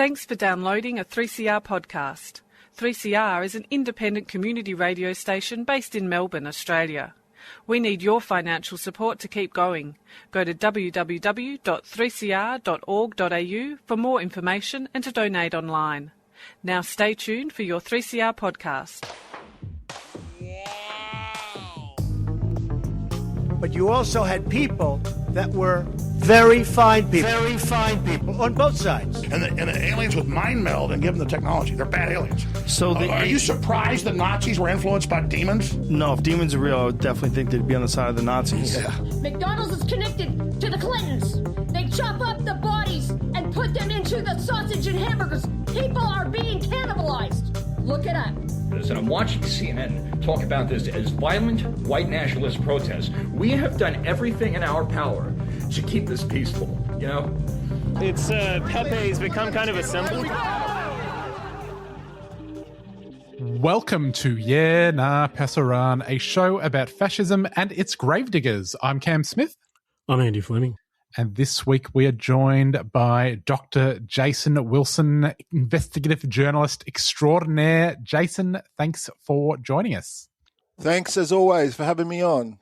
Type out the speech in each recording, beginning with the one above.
Thanks for downloading a 3CR podcast. 3CR is an independent community radio station based in Melbourne, Australia. We need your financial support to keep going. Go to www.3cr.org.au for more information and to donate online. Now stay tuned for your 3CR podcast. But you also had people that were very fine people on both sides. And the aliens would mind meld and give them the technology. They're bad aliens. So are you surprised the Nazis were influenced by demons? No, if demons are real, I would definitely think they'd be on the side of the Nazis. Yeah. McDonald's is connected to the Clintons. They chop up the bodies and put them into the sausage and hamburgers. People are being cannibalized. Look it up. And I'm watching CNN talk about this as violent white nationalist protests. We have done everything in our power to keep this peaceful, you know? It's Pepe's become kind of a symbol. Welcome to Yeah Nah Pasaran, a show about fascism and its gravediggers. I'm Cam Smith. I'm Andy Fleming. And this week we are joined by Dr. Jason Wilson, investigative journalist extraordinaire. Jason, thanks for joining us. Thanks, as always, for having me on.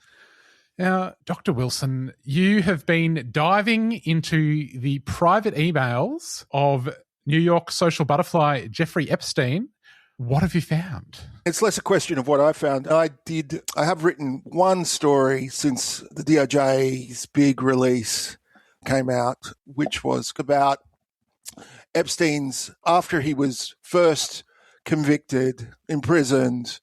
Now, Dr. Wilson, you have been diving into the private emails of New York social butterfly Jeffrey Epstein. What have you found? It's less a question of what I found. I have written one story since the DOJ's big release came out, which was about Epstein's, after he was first convicted, imprisoned,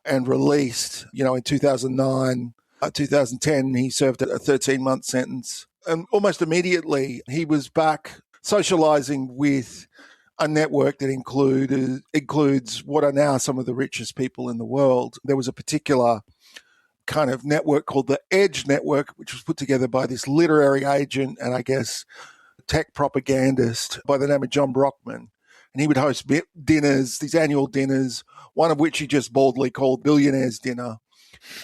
and released, in 2009, 2010, he served a 13-month sentence. And almost immediately, he was back socializing with a network that includes what are now some of the richest people in the world. There was a particular kind of network called the Edge Network, which was put together by this literary agent and I guess tech propagandist by the name of John Brockman. And he would host dinners, these annual dinners, one of which he just boldly called Billionaires Dinner.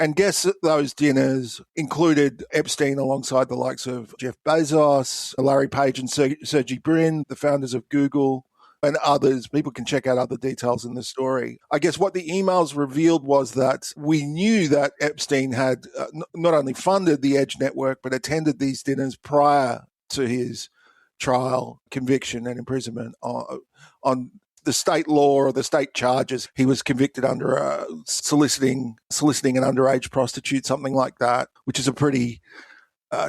And guests at those dinners included Epstein alongside the likes of Jeff Bezos, Larry Page and Sergey Brin, the founders of Google, and others. People can check out other details in the story. I guess what the emails revealed was that we knew that Epstein had not only funded the Edge Network, but attended these dinners prior to his trial, conviction, and imprisonment on the state law or the state charges. He was convicted under soliciting an underage prostitute, something like that, which is a pretty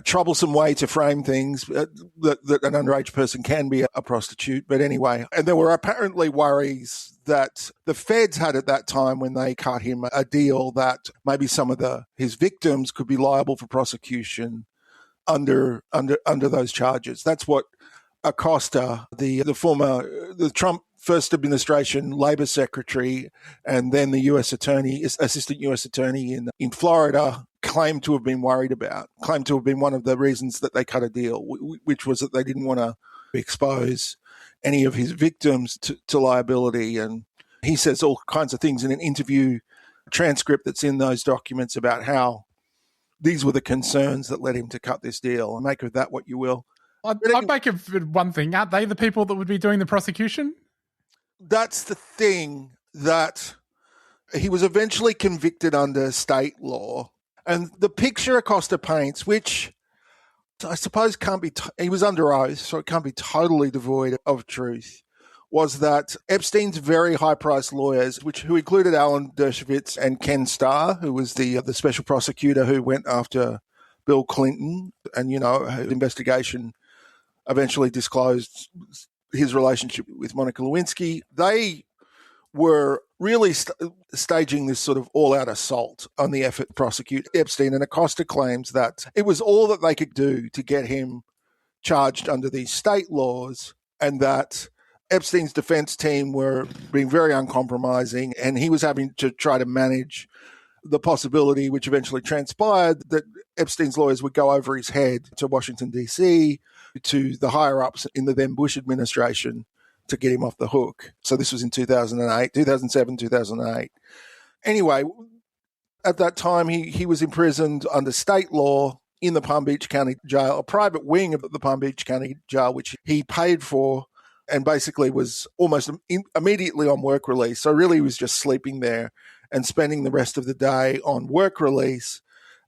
troublesome way to frame things, that an underage person can be a prostitute. But anyway, and there were apparently worries that the feds had at that time when they cut him a deal that maybe some of his victims could be liable for prosecution under those charges. That's what Acosta, the Trump first administration Labor Secretary and then the Assistant U.S. Attorney in Florida claimed to have been worried about, claimed to have been one of the reasons that they cut a deal, which was that they didn't want to expose any of his victims to liability. And he says all kinds of things in an interview transcript that's in those documents about how these were the concerns that led him to cut this deal. And make of that what you will. I'd make of one thing. Aren't they the people that would be doing the prosecution? That's the thing, that he was eventually convicted under state law. And the picture Acosta paints, which I suppose can't be, he was under oath, so it can't be totally devoid of truth, was that Epstein's very high-priced lawyers, who included Alan Dershowitz and Ken Starr, who was the special prosecutor who went after Bill Clinton, and, his investigation eventually disclosed his relationship with Monica Lewinsky. They were really staging this sort of all-out assault on the effort to prosecute Epstein, and Acosta claims that it was all that they could do to get him charged under these state laws, and that Epstein's defense team were being very uncompromising, and he was having to try to manage the possibility, which eventually transpired, that Epstein's lawyers would go over his head to Washington, D.C., to the higher-ups in the then Bush administration to get him off the hook. So this was in 2007, 2008. Anyway, at that time, he was imprisoned under state law in the Palm Beach County Jail, a private wing of the Palm Beach County Jail, which he paid for and basically was almost immediately on work release. So really he was just sleeping there and spending the rest of the day on work release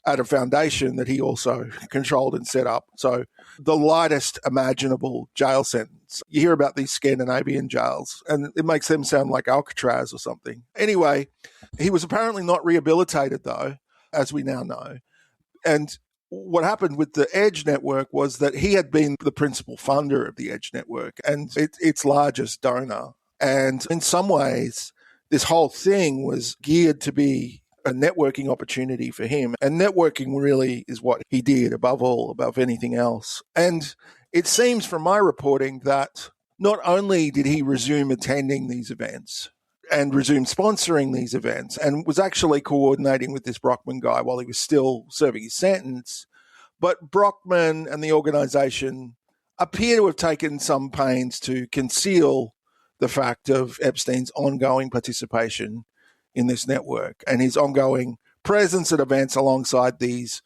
at a foundation that he also controlled and set up. So the lightest imaginable jail sentence. You hear about these Scandinavian jails, and it makes them sound like Alcatraz or something. Anyway, he was apparently not rehabilitated, though, as we now know. And what happened with the Edge network was that he had been the principal funder of the Edge network and its largest donor. And in some ways, this whole thing was geared to be a networking opportunity for him. And networking really is what he did above anything else. And it seems from my reporting that not only did he resume attending these events and resume sponsoring these events and was actually coordinating with this Brockman guy while he was still serving his sentence, but Brockman and the organization appear to have taken some pains to conceal the fact of Epstein's ongoing participation in this network and his ongoing presence at events alongside these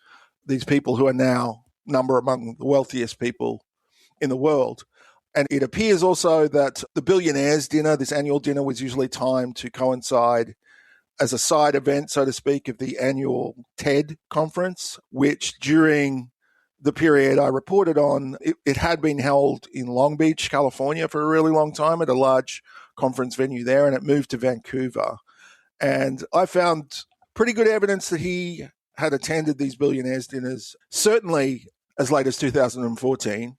people who are now number among the wealthiest people in the world. And it appears also that the billionaires' dinner, this annual dinner, was usually timed to coincide as a side event, so to speak, of the annual TED conference, which during the period I reported on, it had been held in Long Beach, California for a really long time at a large conference venue there, and it moved to Vancouver. And I found pretty good evidence that he had attended these billionaires' dinners, certainly as late as 2014,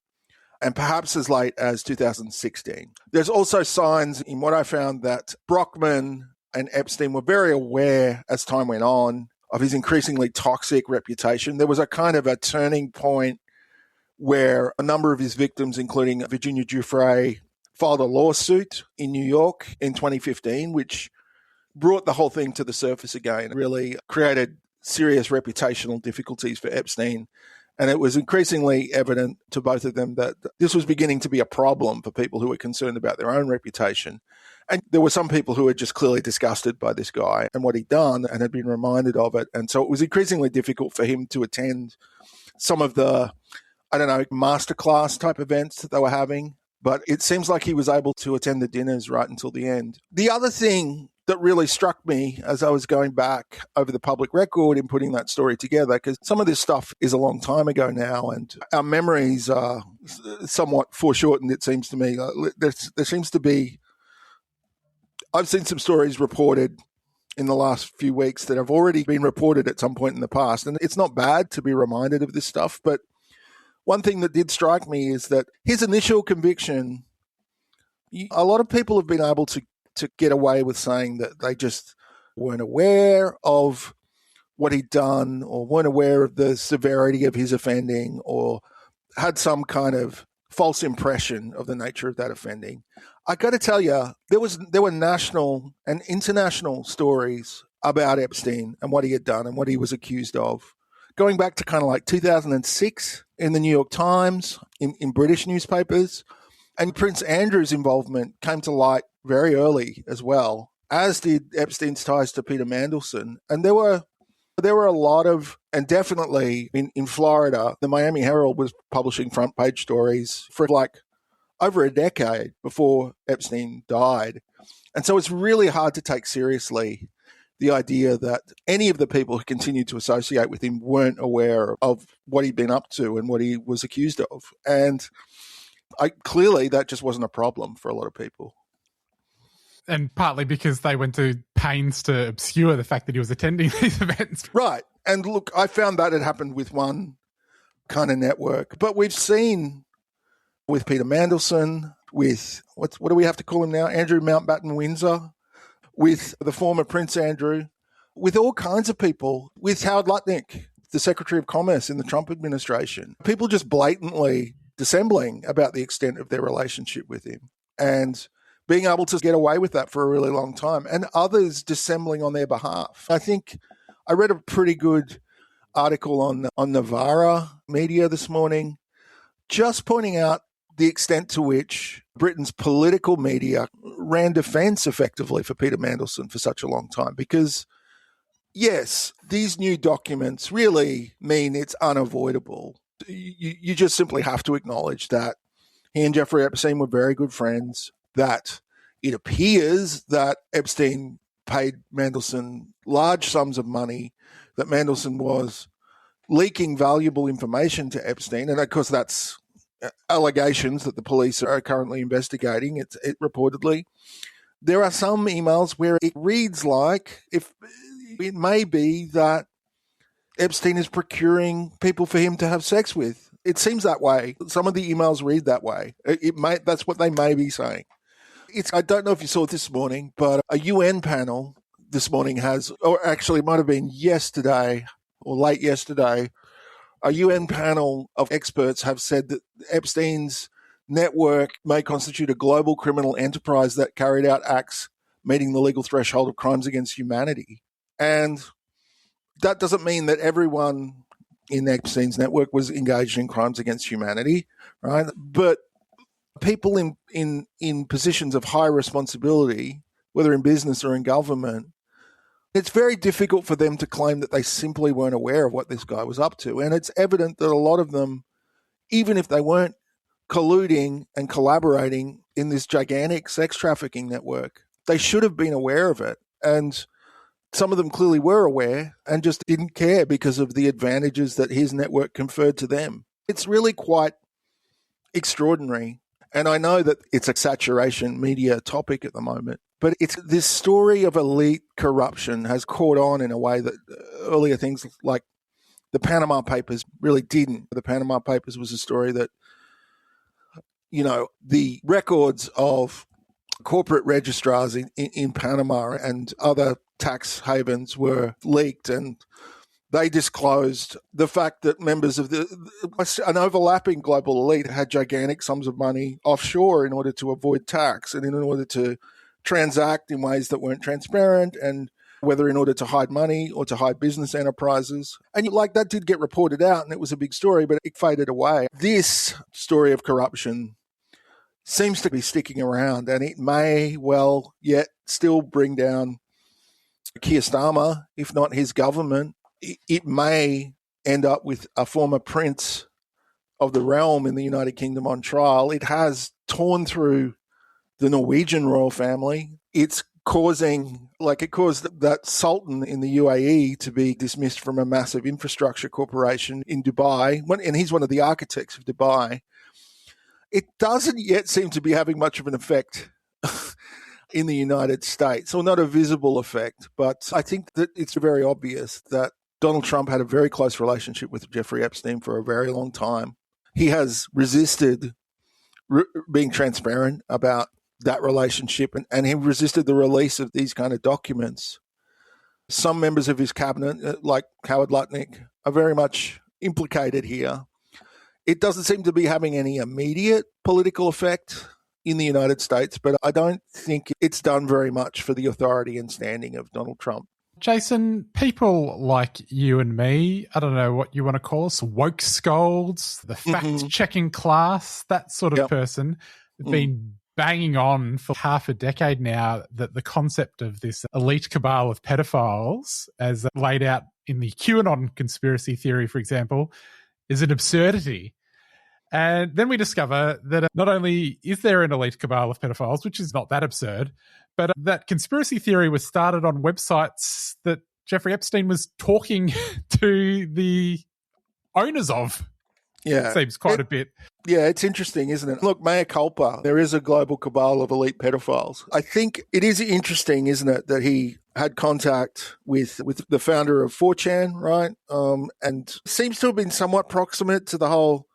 and perhaps as late as 2016. There's also signs in what I found that Brockman and Epstein were very aware as time went on of his increasingly toxic reputation. There was a kind of a turning point where a number of his victims, including Virginia Giuffre, filed a lawsuit in New York in 2015, which brought the whole thing to the surface again, really created serious reputational difficulties for Epstein. And it was increasingly evident to both of them that this was beginning to be a problem for people who were concerned about their own reputation. And there were some people who were just clearly disgusted by this guy and what he'd done and had been reminded of it. And so it was increasingly difficult for him to attend some of the, masterclass type events that they were having. But it seems like he was able to attend the dinners right until the end. The other thing that really struck me as I was going back over the public record in putting that story together, because some of this stuff is a long time ago now and our memories are somewhat foreshortened, it seems to me. There seems to be, I've seen some stories reported in the last few weeks that have already been reported at some point in the past. And it's not bad to be reminded of this stuff. But one thing that did strike me is that his initial conviction, a lot of people have been able to get away with saying that they just weren't aware of what he'd done or weren't aware of the severity of his offending or had some kind of false impression of the nature of that offending. I got to tell you, there were national and international stories about Epstein and what he had done and what he was accused of, going back to kind of like 2006 in the New York Times, in British newspapers. And Prince Andrew's involvement came to light very early as well, as did Epstein's ties to Peter Mandelson. And there were a lot of, and definitely in Florida, the Miami Herald was publishing front page stories for like over a decade before Epstein died. And so it's really hard to take seriously the idea that any of the people who continued to associate with him weren't aware of what he'd been up to and what he was accused of. And clearly that just wasn't a problem for a lot of people. And partly because they went to pains to obscure the fact that he was attending these events. Right. And look, I found that had happened with one kind of network. But we've seen with Peter Mandelson, with, what do we have to call him now? Andrew Mountbatten Windsor, with the former Prince Andrew, with all kinds of people, with Howard Lutnick, the Secretary of Commerce in the Trump administration. People just blatantly dissembling about the extent of their relationship with him and being able to get away with that for a really long time, and others dissembling on their behalf. I think I read a pretty good article on Novara Media this morning, just pointing out the extent to which Britain's political media ran defense effectively for Peter Mandelson for such a long time. Because, yes, these new documents really mean it's unavoidable. You just simply have to acknowledge that he and Jeffrey Epstein were very good friends, that it appears that Epstein paid Mandelson large sums of money, that Mandelson was leaking valuable information to Epstein. And of course, that's allegations that the police are currently investigating, it reportedly. There are some emails where it reads like if it may be that Epstein is procuring people for him to have sex with. It seems that way. Some of the emails read that way. That's what they may be saying. I don't know if you saw it this morning, but a UN panel this morning has, or actually it might have been yesterday or late yesterday, a UN panel of experts have said that Epstein's network may constitute a global criminal enterprise that carried out acts meeting the legal threshold of crimes against humanity. And that doesn't mean that everyone in Epstein's network was engaged in crimes against humanity, right? But people in positions of high responsibility, whether in business or in government, it's very difficult for them to claim that they simply weren't aware of what this guy was up to. And it's evident that a lot of them, even if they weren't colluding and collaborating in this gigantic sex trafficking network, they should have been aware of it. And some of them clearly were aware and just didn't care because of the advantages that his network conferred to them. It's really quite extraordinary. And I know that it's a saturation media topic at the moment, but it's this story of elite corruption has caught on in a way that earlier things like the Panama Papers really didn't. The Panama Papers was a story that, the records of corporate registrars in Panama and other tax havens were leaked, and they disclosed the fact that members of an overlapping global elite had gigantic sums of money offshore in order to avoid tax and in order to transact in ways that weren't transparent, and whether in order to hide money or to hide business enterprises. And that did get reported out and it was a big story, but it faded away. This story of corruption seems to be sticking around, and it may well yet still bring down Keir Starmer, if not his government. It may end up with a former prince of the realm in the United Kingdom on trial. It has torn through the Norwegian royal family. It's causing, it caused that Sultan in the UAE to be dismissed from a massive infrastructure corporation in Dubai, and he's one of the architects of Dubai. It doesn't yet seem to be having much of an effect in the United States, or not a visible effect, but I think that it's very obvious that Donald Trump had a very close relationship with Jeffrey Epstein for a very long time. He has resisted being transparent about that relationship, and he resisted the release of these kind of documents. Some members of his cabinet, like Howard Lutnick, are very much implicated here. It doesn't seem to be having any immediate political effect in the United States, but I don't think it's done very much for the authority and standing of Donald Trump. Jason, people like you and me, I don't know what you want to call us, woke scolds, the fact-checking class, that sort of person, have been banging on for half a decade now that the concept of this elite cabal of pedophiles, as laid out in the QAnon conspiracy theory, for example, is an absurdity. And then we discover that not only is there an elite cabal of pedophiles, which is not that absurd, but that conspiracy theory was started on websites that Jeffrey Epstein was talking to the owners of. Yeah. It seems quite a bit. Yeah, it's interesting, isn't it? Look, mea culpa. There is a global cabal of elite pedophiles. I think it is interesting, isn't it, that he had contact with the founder of 4chan, right? And seems to have been somewhat proximate to the whole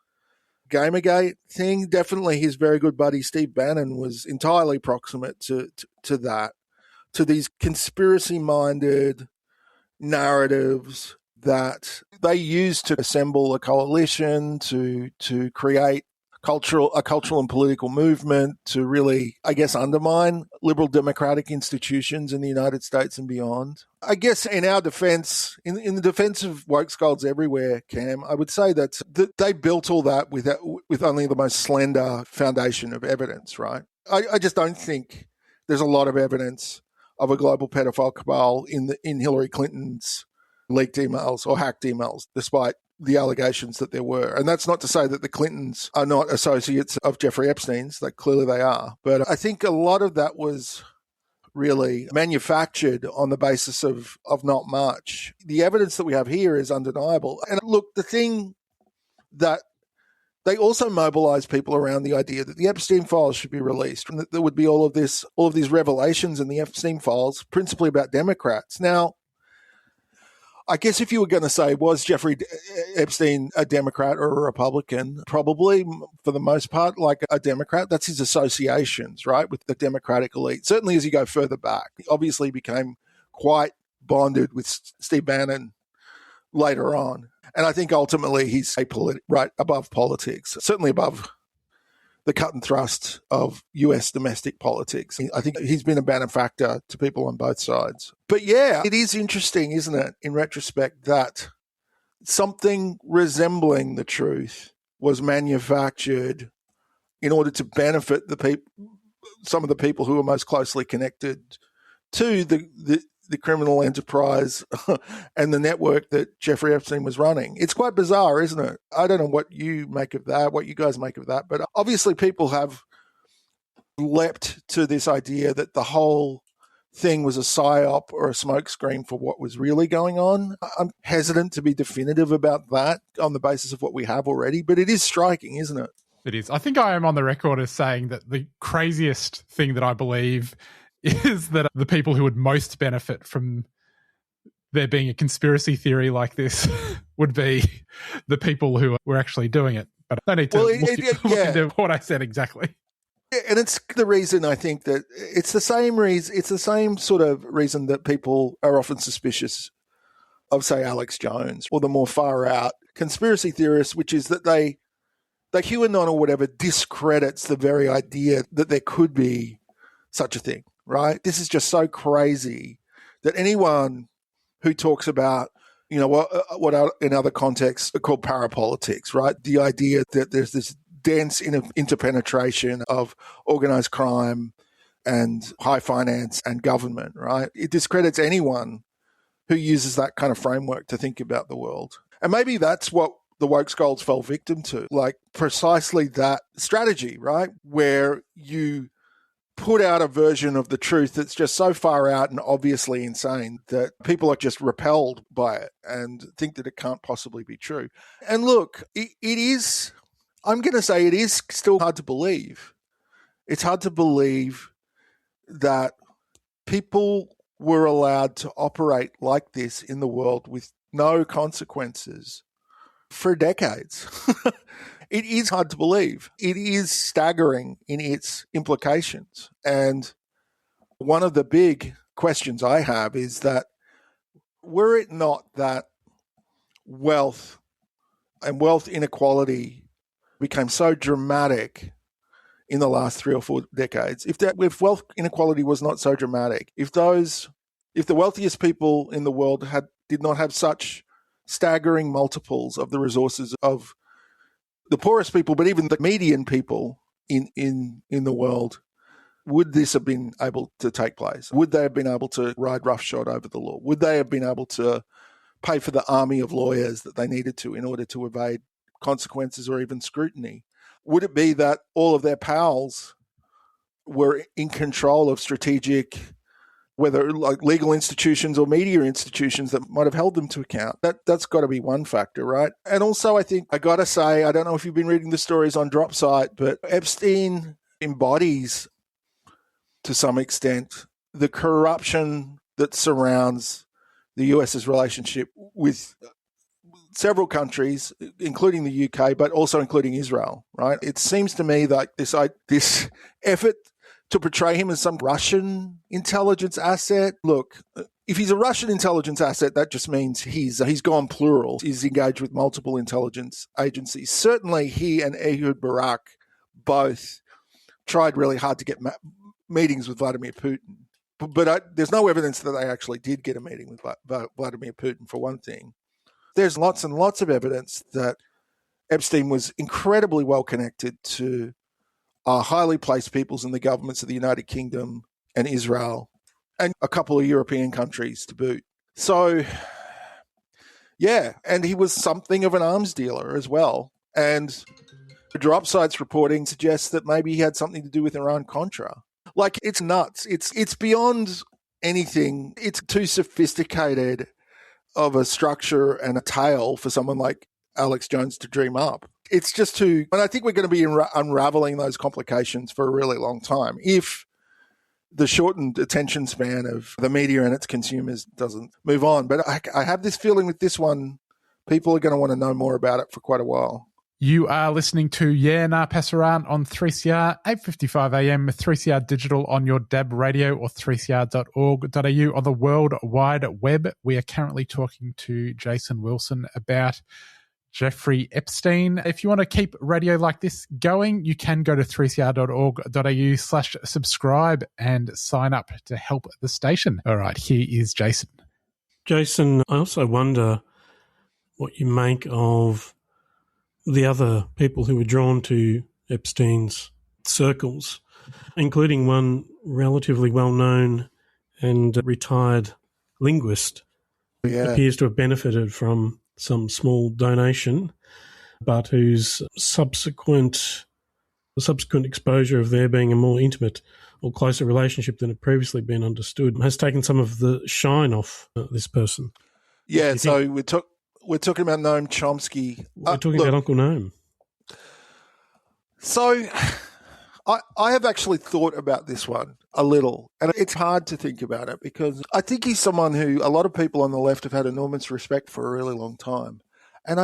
Gamergate thing. Definitely his very good buddy Steve Bannon was entirely proximate to that, to these conspiracy-minded narratives that they used to assemble a coalition, to create a cultural and political movement, to really, I guess, undermine liberal democratic institutions in the United States and beyond. I guess in our defense, in the defense of woke scolds everywhere, Cam, I would say that they built all that with only the most slender foundation of evidence, right? I just don't think there's a lot of evidence of a global pedophile cabal in Hillary Clinton's leaked emails or hacked emails, despite the allegations that there were. And that's not to say that the Clintons are not associates of Jeffrey Epstein's. Like, clearly they are. But I think a lot of that was really manufactured on the basis of not much. The evidence that we have here is undeniable. And look, the thing that they also mobilized people around the idea that the Epstein files should be released, and that there would be all of these revelations in the Epstein files, principally about Democrats. Now, I guess if you were going to say, was Jeffrey Epstein a Democrat or a Republican? Probably, for the most part, like a Democrat. That's his associations, right, with the Democratic elite. Certainly as you go further back. He obviously became quite bonded with Steve Bannon later on. And I think ultimately he's right above politics, certainly above the cut and thrust of US domestic politics. I think he's been a benefactor to people on both sides. But yeah, it is interesting, isn't it, in retrospect, that something resembling the truth was manufactured in order to benefit some of the people who are most closely connected to the criminal enterprise and the network that Jeffrey Epstein was running. It's quite bizarre, isn't it? I don't know what you make of that, what you guys make of that, but obviously people have leapt to this idea that the whole thing was a psyop or a smokescreen for what was really going on. I'm hesitant to be definitive about that on the basis of what we have already, but it is striking, isn't it? It is. I think I am on the record as saying that the craziest thing that I believe is that the people who would most benefit from there being a conspiracy theory like this would be the people who were actually doing it. But I don't need to look into what I said exactly. And it's the reason I think that it's the same reason. It's the same sort of reason that people are often suspicious of, say, Alex Jones or the more far out conspiracy theorists, which is that they QAnon or whatever discredits the very idea that there could be such a thing. Right? This is just so crazy that anyone who talks about, what are in other contexts are called parapolitics, right? The idea that there's this dense interpenetration of organized crime and high finance and government, right? It discredits anyone who uses that kind of framework to think about the world. And maybe that's what the woke scolds fell victim to, like precisely that strategy, right? Where you put out a version of the truth that's just so far out and obviously insane that people are just repelled by it and think that it can't possibly be true. And look, it is, I'm going to say it is still hard to believe. It's hard to believe that people were allowed to operate like this in the world with no consequences for decades. It is hard to believe. It is staggering in its implications. And one of the big questions I have is that were it not that wealth and wealth inequality became so dramatic in the last 3 or 4 decades, if wealth inequality was not so dramatic, if the wealthiest people in the world did not have such staggering multiples of the resources of the poorest people, but even the median people in the world, would this have been able to take place? Would they have been able to ride roughshod over the law? Would they have been able to pay for the army of lawyers that they needed to in order to evade consequences or even scrutiny? Would it be that all of their pals were in control of strategic, whether like legal institutions or media institutions that might have held them to account? That's got to be one factor, right? And also, I think I got to say, I don't know if you've been reading the stories on Dropsite, but Epstein embodies, to some extent, the corruption that surrounds the US's relationship with several countries, including the UK, but also including Israel, right? It seems to me like this effort to portray him as some Russian intelligence asset. Look, if he's a Russian intelligence asset, that just means he's gone plural. He's engaged with multiple intelligence agencies. Certainly he and Ehud Barak both tried really hard to get meetings with Vladimir Putin. But there's no evidence that they actually did get a meeting with Vladimir Putin, for one thing. There's lots and lots of evidence that Epstein was incredibly well connected to highly placed peoples in the governments of the United Kingdom and Israel and a couple of European countries to boot. So, Yeah, and he was something of an arms dealer as well. And the drop sites reporting suggests that maybe he had something to do with Iran-Contra. Like, it's nuts. It's beyond anything. It's too sophisticated of a structure and a tale for someone like Alex Jones to dream up. It's just too... And I think we're going to be unraveling those complications for a really long time if the shortened attention span of the media and its consumers doesn't move on. But I have this feeling with this one, people are going to want to know more about it for quite a while. You are listening to Yeah Nah Pass Around on 3CR, 8:55 a.m, 3CR Digital on your DAB radio or 3cr.org.au on the World Wide Web. We are currently talking to Jason Wilson about Jeffrey Epstein. If you want to keep radio like this going, you can go to 3cr.org.au/subscribe and sign up to help the station. All right, here is Jason. Jason, I also wonder what you make of the other people who were drawn to Epstein's circles, including one relatively well-known and retired linguist who appears to have benefited from some small donation, but whose subsequent exposure of there being a more intimate or closer relationship than had previously been understood has taken some of the shine off this person. Yeah, so we're talking about Noam Chomsky. We're talking about Uncle Noam. So I have actually thought about this one a little, and it's hard to think about it because I think he's someone who a lot of people on the left have had enormous respect for a really long time. And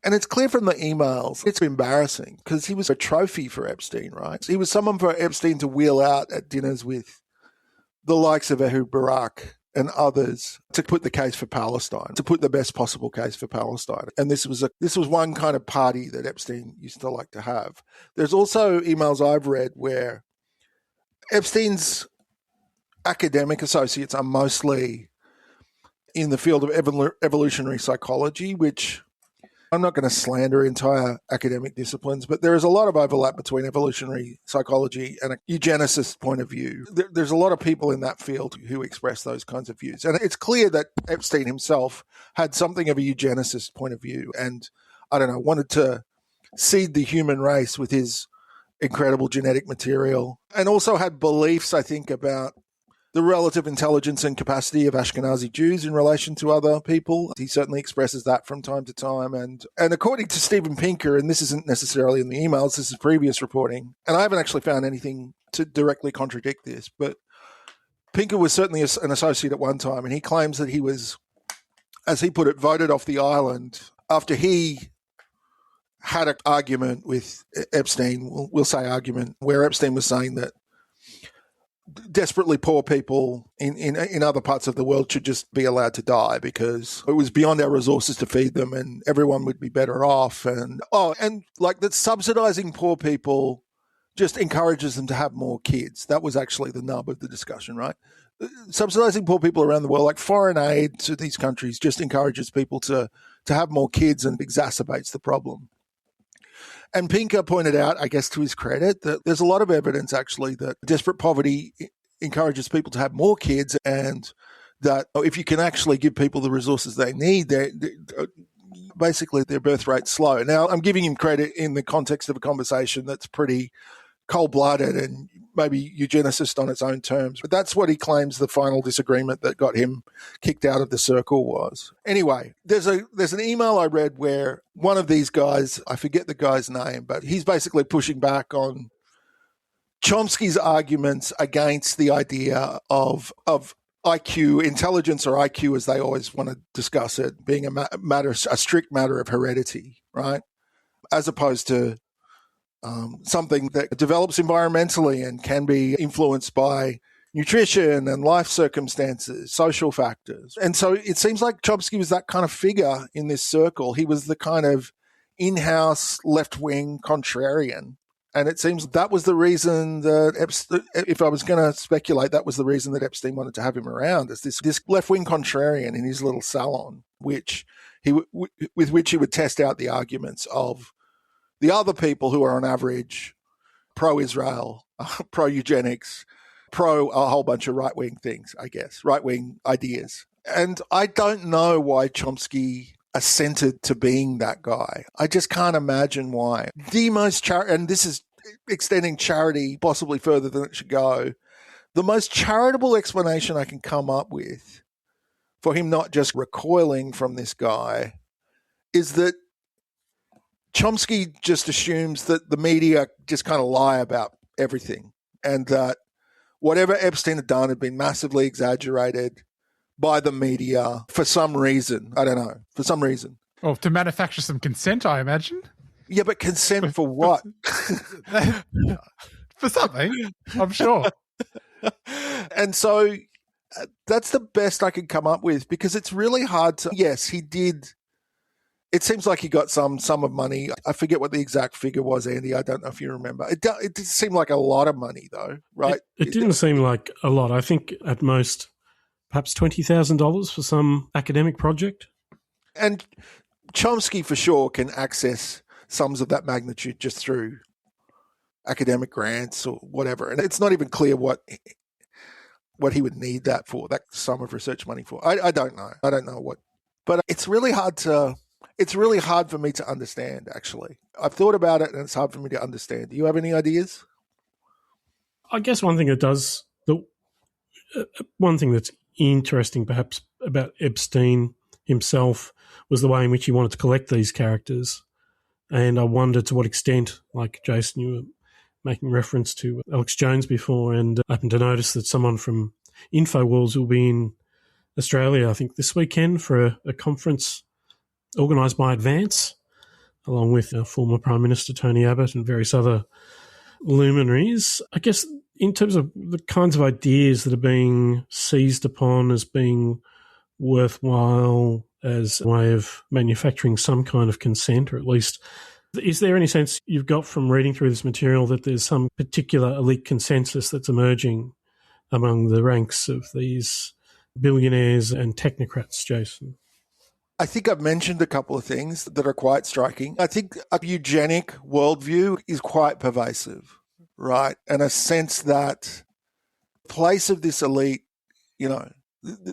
it's clear from the emails, it's embarrassing because he was a trophy for Epstein, right? He was someone for Epstein to wheel out at dinners with the likes of Ehud Barak and others to put the case for Palestine, to put the best possible case for Palestine. And this was one kind of party that Epstein used to like to have. There's also emails I've read where Epstein's academic associates are mostly in the field of evolutionary psychology, which I'm not going to slander entire academic disciplines, but there is a lot of overlap between evolutionary psychology and a eugenicist point of view. There's a lot of people in that field who express those kinds of views. And it's clear that Epstein himself had something of a eugenicist point of view and, I don't know, wanted to seed the human race with his incredible genetic material and also had beliefs, I think, about the relative intelligence and capacity of Ashkenazi Jews in relation to other people. He certainly expresses that from time to time. And according to Steven Pinker, and this isn't necessarily in the emails, this is previous reporting, and I haven't actually found anything to directly contradict this, but Pinker was certainly an associate at one time, and he claims that he was, as he put it, voted off the island after he had an argument with Epstein, we'll say argument, where Epstein was saying that desperately poor people in other parts of the world should just be allowed to die because it was beyond our resources to feed them and everyone would be better off. And like that subsidizing poor people just encourages them to have more kids. That was actually the nub of the discussion, right? Subsidizing poor people around the world, like foreign aid to these countries, just encourages people to have more kids and exacerbates the problem. And Pinker pointed out, I guess to his credit, that there's a lot of evidence actually that desperate poverty encourages people to have more kids and that if you can actually give people the resources they need, basically their birth rate's slow. Now, I'm giving him credit in the context of a conversation that's pretty cold-blooded and maybe eugenicist on its own terms. But that's what he claims the final disagreement that got him kicked out of the circle was. Anyway, there's an email I read where one of these guys, I forget the guy's name, but he's basically pushing back on Chomsky's arguments against the idea of IQ, intelligence or IQ as they always want to discuss it, being a strict matter of heredity, right? As opposed to something that develops environmentally and can be influenced by nutrition and life circumstances, social factors. And so it seems like Chomsky was that kind of figure in this circle. He was the kind of in-house left-wing contrarian. And it seems that was the reason that if I was going to speculate, that was the reason that Epstein wanted to have him around, as this left-wing contrarian in his little salon, with which he would test out the arguments of the other people who are on average pro-Israel, pro-eugenics, pro a whole bunch of right-wing things, I guess, right-wing ideas. And I don't know why Chomsky assented to being that guy. I just can't imagine why. The most and this is extending charity possibly further than it should go. The most charitable explanation I can come up with for him not just recoiling from this guy is that Chomsky just assumes that the media just kind of lie about everything, and that whatever Epstein had done had been massively exaggerated by the media for some reason. I don't know, for some reason. Well, to manufacture some consent, I imagine. Yeah, but consent for what? For something, I'm sure. And so that's the best I could come up with, because it's really hard to, yes, he did. It seems like he got some sum of money. I forget what the exact figure was, Andy. I don't know if you remember. It did seem like a lot of money, though, right? It didn't seem like a lot. I think at most perhaps $20,000 for some academic project. And Chomsky for sure can access sums of that magnitude just through academic grants or whatever. And it's not even clear what he would need that for, that sum of research money for. I don't know. I don't know what. But it's really hard for me to understand, actually. I've thought about it and it's hard for me to understand. Do you have any ideas? I guess one thing that's interesting perhaps about Epstein himself was the way in which he wanted to collect these characters. And I wonder to what extent, like Jason, you were making reference to Alex Jones before, and I happened to notice that someone from InfoWars will be in Australia, I think, this weekend for a conference organised by Advance, along with former Prime Minister Tony Abbott and various other luminaries. I guess in terms of the kinds of ideas that are being seized upon as being worthwhile as a way of manufacturing some kind of consent, or at least, is there any sense you've got from reading through this material that there's some particular elite consensus that's emerging among the ranks of these billionaires and technocrats, Jason? I think I've mentioned a couple of things that are quite striking. I think a eugenic worldview is quite pervasive, right? And a sense that place of this elite,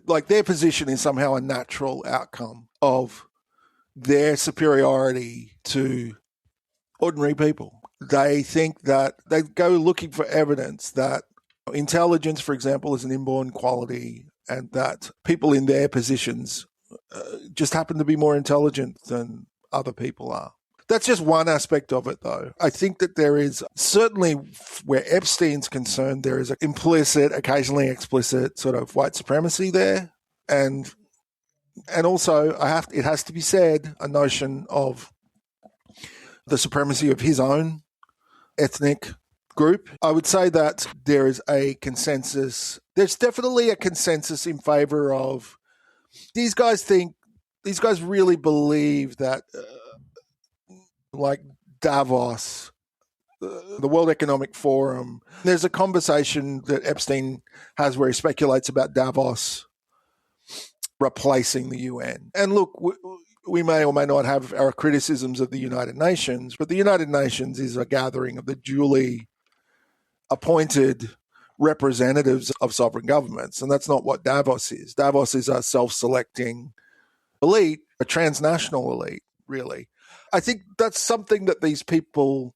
like their position is somehow a natural outcome of their superiority to ordinary people. They think that they go looking for evidence that intelligence, for example, is an inborn quality, and that people in their positions just happen to be more intelligent than other people are. That's just one aspect of it, though. I think that there is certainly, where Epstein's concerned, there is an implicit, occasionally explicit sort of white supremacy there. And also, it has to be said, a notion of the supremacy of his own ethnic group. I would say that there is a consensus. There's definitely a consensus in favor of these guys really believe that like Davos, the World Economic Forum, there's a conversation that Epstein has where he speculates about Davos replacing the UN. And look, we may or may not have our criticisms of the United Nations, but the United Nations is a gathering of the duly appointed representatives of sovereign governments, and that's not what Davos is. Davos is a self-selecting elite, a transnational elite, really. I think that's something that these people,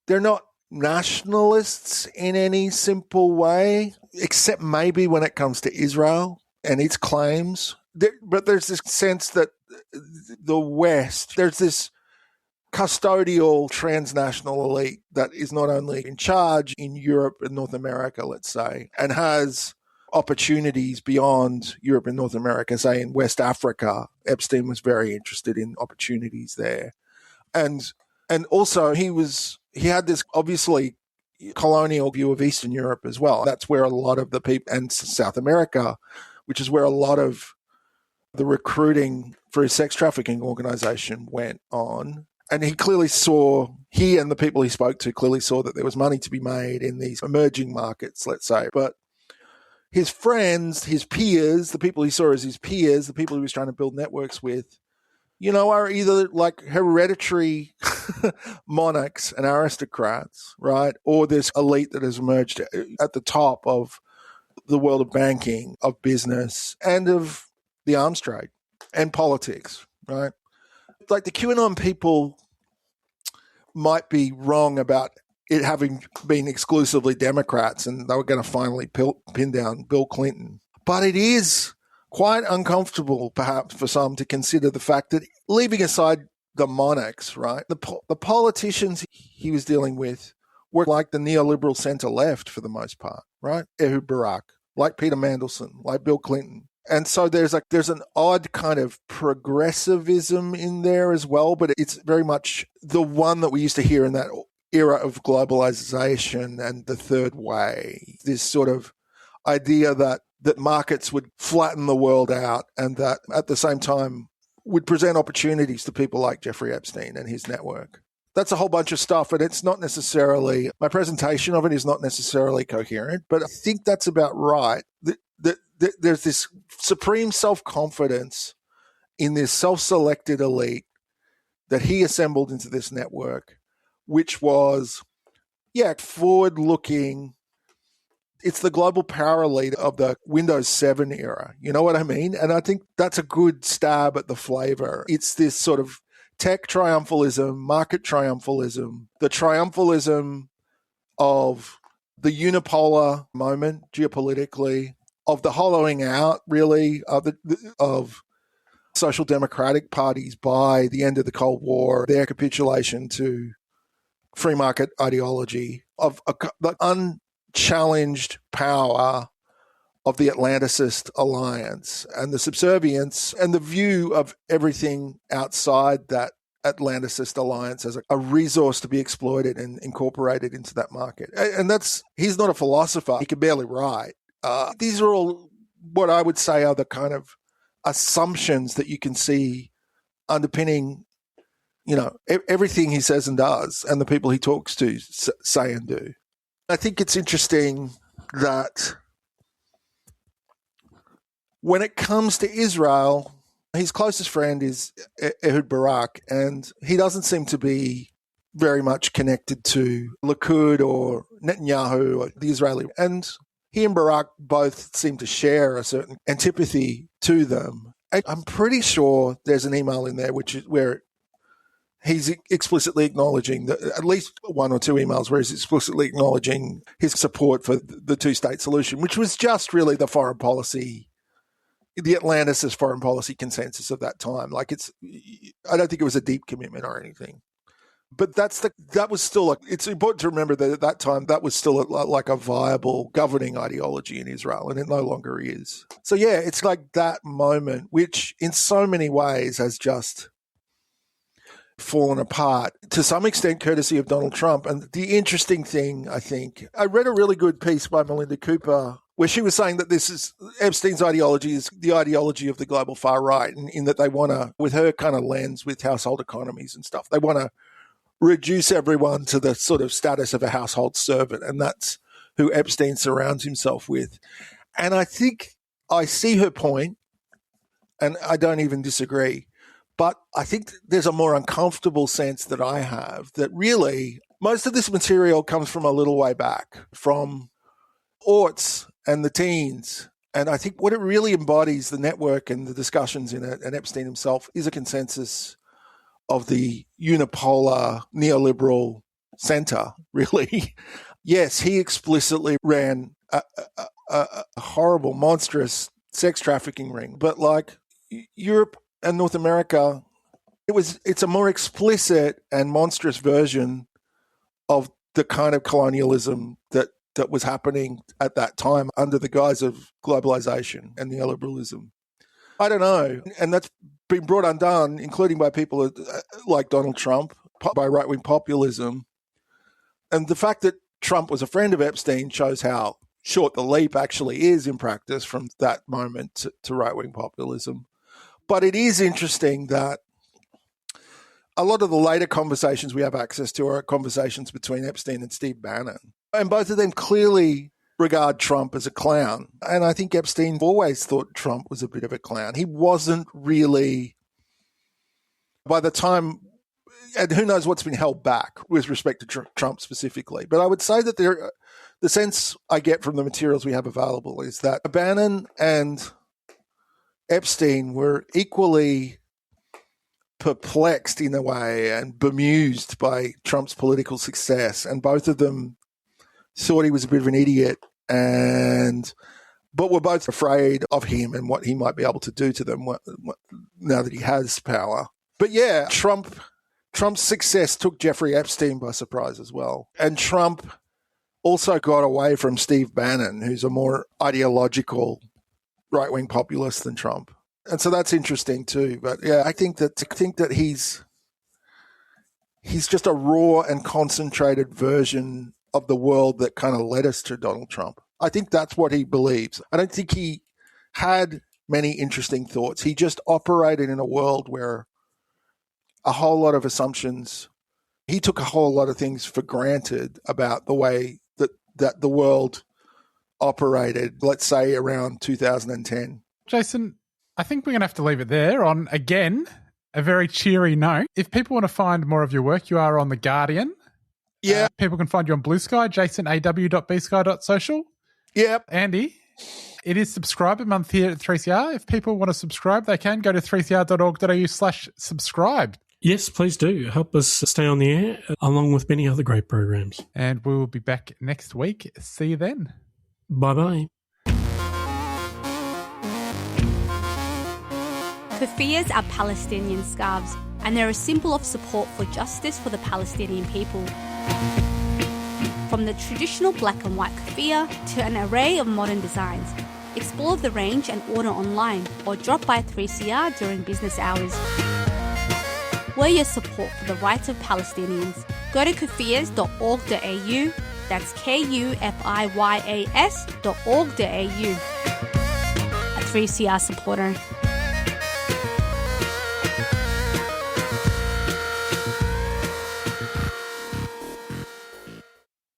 they're not nationalists in any simple way, except maybe when it comes to Israel and its claims. But there's this sense that the West, there's this custodial transnational elite that is not only in charge in Europe and North America, let's say, and has opportunities beyond Europe and North America, say in West Africa. Epstein was very interested in opportunities there. And also he had this obviously colonial view of Eastern Europe as well. That's where a lot of the people, and South America, which is where a lot of the recruiting for his sex trafficking organization went on. And he and the people he spoke to clearly saw that there was money to be made in these emerging markets, let's say. But his friends, his peers, the people he saw as his peers, the people he was trying to build networks with, are either like hereditary monarchs and aristocrats, right? Or this elite that has emerged at the top of the world of banking, of business, and of the arms trade and politics, right? Like the QAnon people might be wrong about it having been exclusively Democrats and they were going to finally pin down Bill Clinton. But it is quite uncomfortable, perhaps, for some to consider the fact that, leaving aside the monarchs, right, the politicians he was dealing with were like the neoliberal centre-left for the most part, right? Ehud Barak, like Peter Mandelson, like Bill Clinton. And so there's an odd kind of progressivism in there as well, but it's very much the one that we used to hear in that era of globalization and the third way, this sort of idea that markets would flatten the world out and that at the same time would present opportunities to people like Jeffrey Epstein and his network. That's a whole bunch of stuff, and it's not necessarily, my presentation of it is not necessarily coherent, but I think that's about right. There's this supreme self-confidence in this self-selected elite that he assembled into this network, which was, forward-looking. It's the global power elite of the Windows 7 era. You know what I mean? And I think that's a good stab at the flavor. It's this sort of tech triumphalism, market triumphalism, the triumphalism of the unipolar moment geopolitically, of the hollowing out, really, of social democratic parties by the end of the Cold War, their capitulation to free market ideology, of the unchallenged power of the Atlanticist alliance and the subservience and the view of everything outside that Atlanticist alliance as a resource to be exploited and incorporated into that market. And he's not a philosopher. He can barely write. These are all what I would say are the kind of assumptions that you can see underpinning, everything he says and does, and the people he talks to say and do. I think it's interesting that when it comes to Israel, his closest friend is Ehud Barak, and he doesn't seem to be very much connected to Likud or Netanyahu or the Israeli. And he and Barak both seem to share a certain antipathy to them. And I'm pretty sure there's an email in there where he's explicitly acknowledging, at least one or two emails where he's explicitly acknowledging his support for the two-state solution, which was just really the foreign policy, the Atlanticist foreign policy consensus of that time. I don't think it was a deep commitment or anything. But that was still it's important to remember that at that time that was still like a viable governing ideology in Israel, and it no longer is. So it's like that moment, which in so many ways has just fallen apart to some extent, courtesy of Donald Trump. And the interesting thing, I think, I read a really good piece by Melinda Cooper where she was saying that Epstein's ideology is the ideology of the global far right, in that they want to, with her kind of lens with household economies and stuff, they want to reduce everyone to the sort of status of a household servant. And that's who Epstein surrounds himself with. And I think I see her point, and I don't even disagree. But I think there's a more uncomfortable sense that I have that really most of this material comes from a little way back, from aughts and the teens. And I think what it really embodies, the network and the discussions in it, and Epstein himself, is a consensus of the unipolar neoliberal center, really. Yes, he explicitly ran a horrible, monstrous sex trafficking ring. But like Europe and North America, it's a more explicit and monstrous version of the kind of colonialism that was happening at that time under the guise of globalization and neoliberalism. I don't know. And that's been brought undone, including by people like Donald Trump, by right-wing populism. And the fact that Trump was a friend of Epstein shows how short the leap actually is in practice from that moment to right-wing populism. But it is interesting that a lot of the later conversations we have access to are conversations between Epstein and Steve Bannon. And both of them clearly regard Trump as a clown. And I think Epstein always thought Trump was a bit of a clown. He wasn't really, by the time, and who knows what's been held back with respect to Trump specifically. But I would say that the sense I get from the materials we have available is that Bannon and Epstein were equally perplexed in a way and bemused by Trump's political success, and both of them thought he was a bit of an idiot, but were both afraid of him and what he might be able to do to them now that he has power. But yeah, Trump's success took Jeffrey Epstein by surprise as well. And Trump also got away from Steve Bannon, who's a more ideological right-wing populist than Trump. And so that's interesting too. But yeah, I think that he's just a raw and concentrated version of the world that kind of led us to Donald Trump. I think that's what he believes. I don't think he had many interesting thoughts. He just operated in a world where a whole lot of assumptions, he took a whole lot of things for granted about the way that the world operated, let's say around 2010. Jason, I think we're going to have to leave it there on, again, a very cheery note. If people want to find more of your work, you are on The Guardian. Yeah. People can find you on Blue Sky, jasonaw.bsky.social. Yep. Andy, it is subscriber month here at 3CR. If people want to subscribe, they can go to 3cr.org.au/subscribe. Yes, please do. Help us stay on the air, along with many other great programs. And we will be back next week. See you then. Bye-bye. Keffiyehs are Palestinian scarves, and they're a symbol of support for justice for the Palestinian people. From the traditional black and white keffiyeh to an array of modern designs, explore the range and order online or drop by 3CR during business hours. We're your support for the rights of Palestinians. Go to keffiyehs.org.au, that's KUFIYAS.org.au. A 3CR supporter.